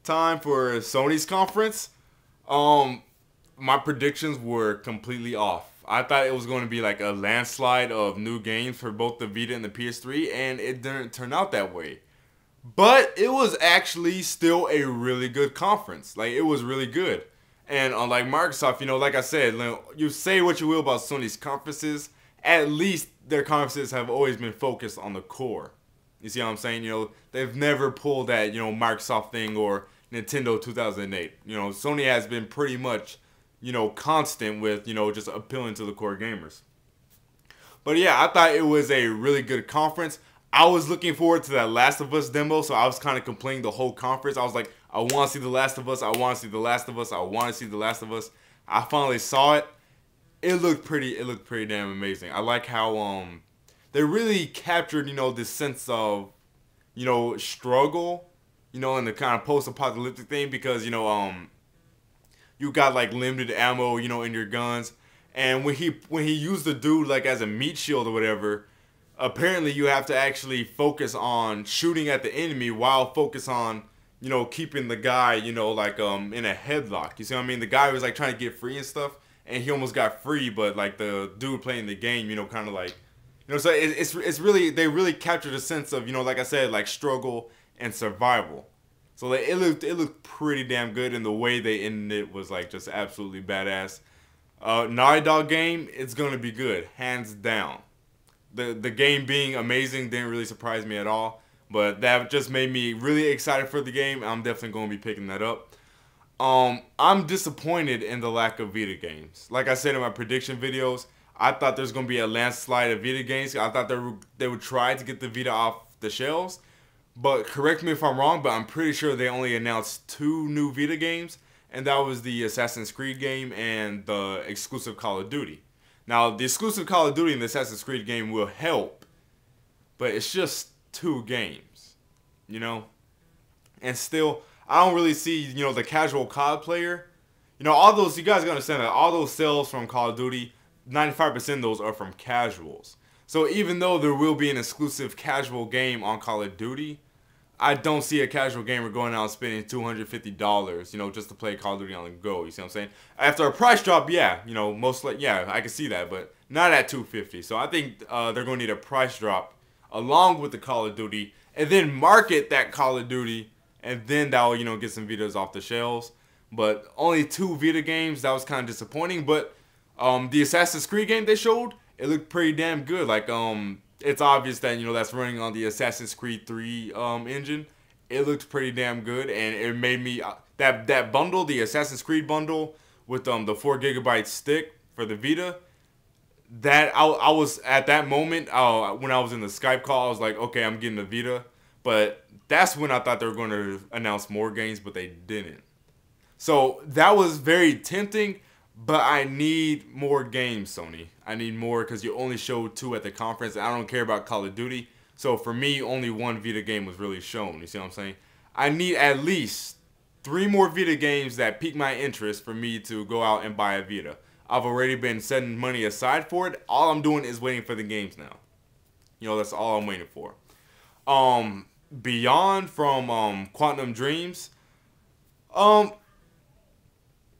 time for Sony's conference, my predictions were completely off. I thought it was going to be like a landslide of new games for both the Vita and the PS3, and it didn't turn out that way. But it was actually still a really good conference. Like, it was really good. And unlike Microsoft, like I said, you say what you will about Sony's conferences, at least their conferences have always been focused on the core. You see what I'm saying? They've never pulled that, Microsoft thing or Nintendo 2008. Sony has been pretty much, constant with, just appealing to the core gamers. But yeah, I thought it was a really good conference. I was looking forward to that Last of Us demo, so I was kind of complaining the whole conference. I was like, I want to see The Last of Us. I want to see The Last of Us. I want to see The Last of Us. I finally saw it. It looked pretty damn amazing. I like how they really captured, this sense of, struggle, in the kind of post-apocalyptic thing, because, you got like limited ammo, in your guns. And when he used the dude like as a meat shield or whatever, apparently you have to actually focus on shooting at the enemy while focus on, keeping the guy, like in a headlock. You see what I mean? The guy was like trying to get free and stuff, and he almost got free, but like the dude playing the game, kind of like, so it's really, they really captured a sense of, like I said, like struggle and survival. So like, it looked pretty damn good, and the way they ended it was like just absolutely badass. Naughty Dog game, it's gonna be good, hands down. The game being amazing didn't really surprise me at all, but that just made me really excited for the game. I'm definitely going to be picking that up. I'm disappointed in the lack of Vita games. Like I said in my prediction videos, I thought there's going to be a landslide of Vita games. I thought they would try to get the Vita off the shelves, but correct me if I'm wrong, but I'm pretty sure they only announced 2 new Vita games, and that was the Assassin's Creed game and the exclusive Call of Duty. Now, the exclusive Call of Duty and the Assassin's Creed game will help, but it's just 2 games, And still, I don't really see, the casual COD player. All those, you guys gotta understand that all those sales from Call of Duty, 95% of those are from casuals. So even though there will be an exclusive casual game on Call of Duty, I don't see a casual gamer going out and spending $250, just to play Call of Duty on the go. You see what I'm saying? After a price drop, yeah, most like, yeah, I can see that, but not at $250. So I think they're going to need a price drop along with the Call of Duty, and then market that Call of Duty, and then that'll, get some Vitas off the shelves. But only 2 Vita games, that was kind of disappointing. But the Assassin's Creed game they showed, it looked pretty damn good. Like, it's obvious that, that's running on the Assassin's Creed 3 engine. It looked pretty damn good, and it made me, that bundle, the Assassin's Creed bundle with the 4GB stick for the Vita, that I was, at that moment, when I was in the Skype call, I was like, okay, I'm getting the Vita. But that's when I thought they were going to announce more games, but they didn't. So that was very tempting. But I need more games, Sony. I need more, because you only showed 2 at the conference. I don't care about Call of Duty. So for me, only 1 Vita game was really shown. You see what I'm saying? I need at least 3 more Vita games that pique my interest for me to go out and buy a Vita. I've already been setting money aside for it. All I'm doing is waiting for the games now. That's all I'm waiting for. Beyond from Quantum Dreams,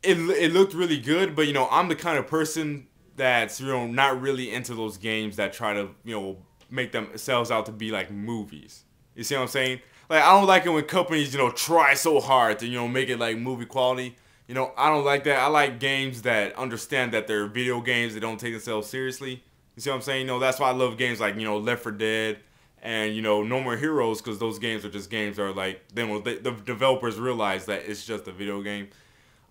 It looked really good, but I'm the kind of person that's not really into those games that try to make themselves out to be like movies. You see what I'm saying? Like, I don't like it when companies try so hard to make it like movie quality. I don't like that. I like games that understand that they're video games. They don't take themselves seriously. You see what I'm saying? That's why I love games like Left 4 Dead and No More Heroes, because those games are just games that are like the developers realize that it's just a video game.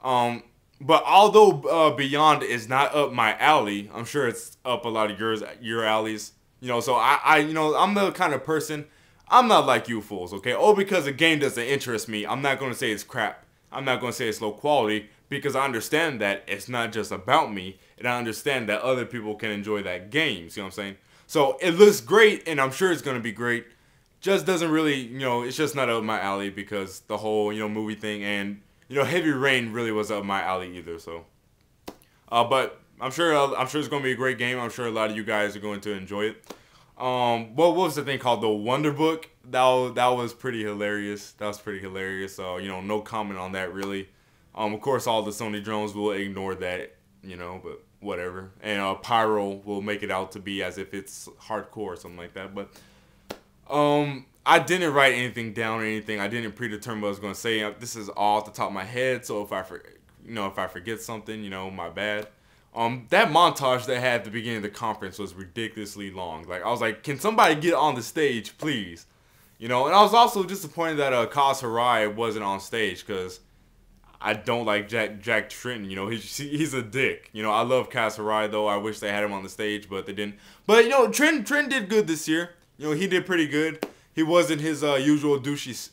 But although Beyond is not up my alley, I'm sure it's up a lot of your alleys. So I'm the kind of person, I'm not like you fools, okay? Because a game doesn't interest me, I'm not going to say it's crap. I'm not going to say it's low quality, because I understand that it's not just about me, and I understand that other people can enjoy that game. See what I'm saying? So it looks great, and I'm sure it's going to be great. Just doesn't really, it's just not up my alley, because the whole, movie thing, and Heavy Rain really was up my alley either. So, but I'm sure it's going to be a great game. I'm sure a lot of you guys are going to enjoy it. what was the thing called? The Wonder Book. That was pretty hilarious. That was pretty hilarious. So you know, no comment on that really. Of course, all the Sony drones will ignore that, you know, but whatever. And Pyro will make it out to be as if it's hardcore or something like that. But I didn't write anything down or anything. I didn't predetermine what I was going to say. This is all off the top of my head. So if I forget something, you know, my bad. That montage they had at the beginning of the conference was ridiculously long. Like I was like, can somebody get on the stage, please? You know, and I was also disappointed that Kaz Hirai wasn't on stage because I don't like Jack Trenton. You know, he's a dick. You know, I love Kaz Hirai though. I wish they had him on the stage, but they didn't. But you know, Trenton did good this year. You know, he did pretty good. He wasn't his usual douchey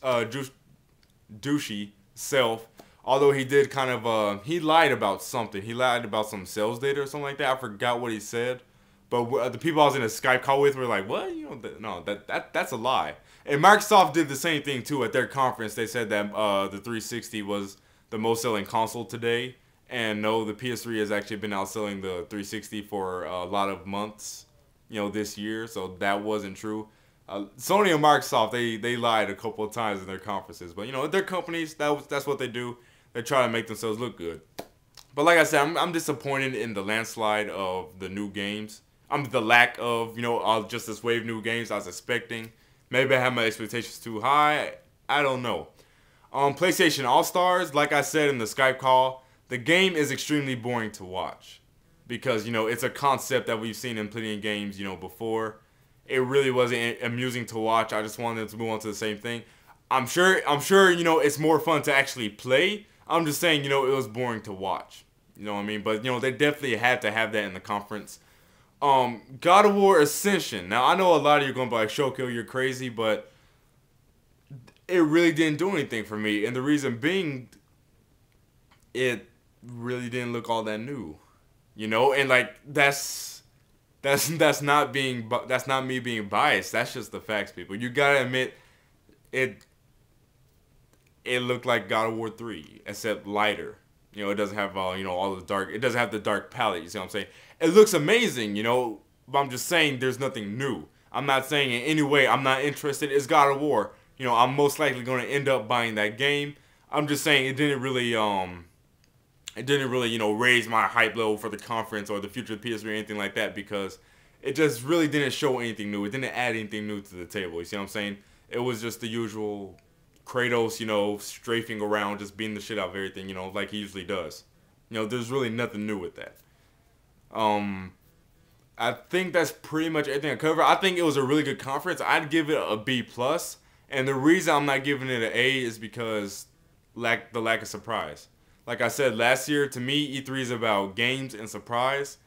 self. Although he did kind of he lied about something. He lied about some sales data or something like that. I forgot what he said. But the people I was in a Skype call with were like, "What? You know, no, that's a lie." And Microsoft did the same thing too at their conference. They said that the 360 was the most selling console today, and no, the PS3 has actually been outselling the 360 for a lot of months, you know, this year. So that wasn't true. Sony and Microsoft, they lied a couple of times in their conferences, but you know, their companies, that's what they do. They try to make themselves look good. But like I said, I'm disappointed in the landslide of the new games. The lack of, you know, just this wave of new games I was expecting. Maybe I had my expectations too high. I don't know. PlayStation All-Stars, like I said in the Skype call, the game is extremely boring to watch. Because, you know, it's a concept that we've seen in plenty of games, you know, before. It really wasn't amusing to watch. I just wanted to move on to the same thing. I'm sure, you know, it's more fun to actually play. I'm just saying, you know, it was boring to watch. You know what I mean? But, you know, they definitely had to have that in the conference. God of War Ascension. Now, I know a lot of you are going to be like, Shokio, you're crazy, but it really didn't do anything for me. And the reason being, it really didn't look all that new. You know? And, like, that's not me being biased. That's just the facts, people. You got to admit, it looked like God of War 3, except lighter. You know, it doesn't have you know, all the dark. It doesn't have the dark palette. You see what I'm saying? It looks amazing, you know, but I'm just saying there's nothing new. I'm not saying in any way I'm not interested. It's God of War. You know, I'm most likely going to end up buying that game. I'm just saying it didn't really you know, raise my hype level for the conference or the future of the PS3 or anything like that, because it just really didn't show anything new. It didn't add anything new to the table. You see what I'm saying? It was just the usual Kratos, you know, strafing around, just beating the shit out of everything, you know, like he usually does. You know, there's really nothing new with that. I think that's pretty much everything I covered. I think it was a really good conference. I'd give it a B+. And the reason I'm not giving it an A is because the lack of surprise. Like I said, last year, to me, E3 is about games and surprise.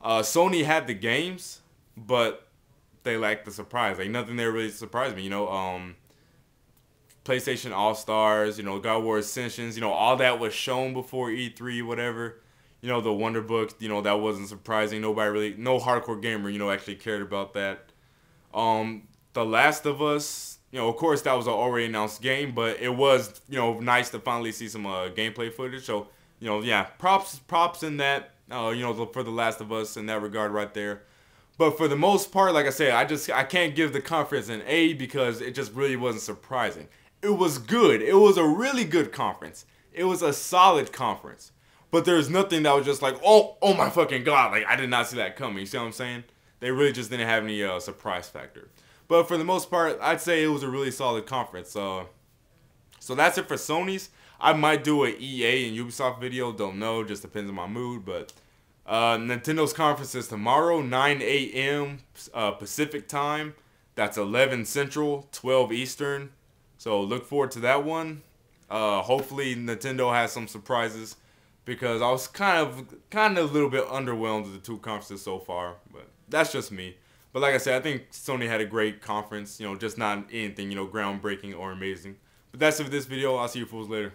Sony had the games, but they lacked the surprise. Like, nothing there really surprised me, you know. PlayStation All-Stars, you know, God of War Ascensions, you know, all that was shown before E3, whatever. You know, the Wonder Book, you know, that wasn't surprising. No hardcore gamer, you know, actually cared about that. The Last of Us, you know, of course that was an already announced game, but it was, you know, nice to finally see some gameplay footage. So, you know, yeah, props in that, you know, for The Last of Us in that regard right there. But for the most part, like I said, I can't give the conference an A because it just really wasn't surprising. It was good. It was a really good conference. It was a solid conference. But there's nothing that was just like, oh my fucking God, like I did not see that coming. You see what I'm saying? They really just didn't have any surprise factor. But for the most part, I'd say it was a really solid conference. So that's it for Sony's. I might do an EA and Ubisoft video. Don't know. Just depends on my mood. But Nintendo's conference is tomorrow, 9 a.m. Pacific time. That's 11 Central, 12 Eastern. So look forward to that one. Hopefully Nintendo has some surprises, because I was kind of a little bit underwhelmed with the two conferences so far. But that's just me. But like I said, I think Sony had a great conference. You know, just not anything, you know, groundbreaking or amazing. But that's it for this video. I'll see you fools later.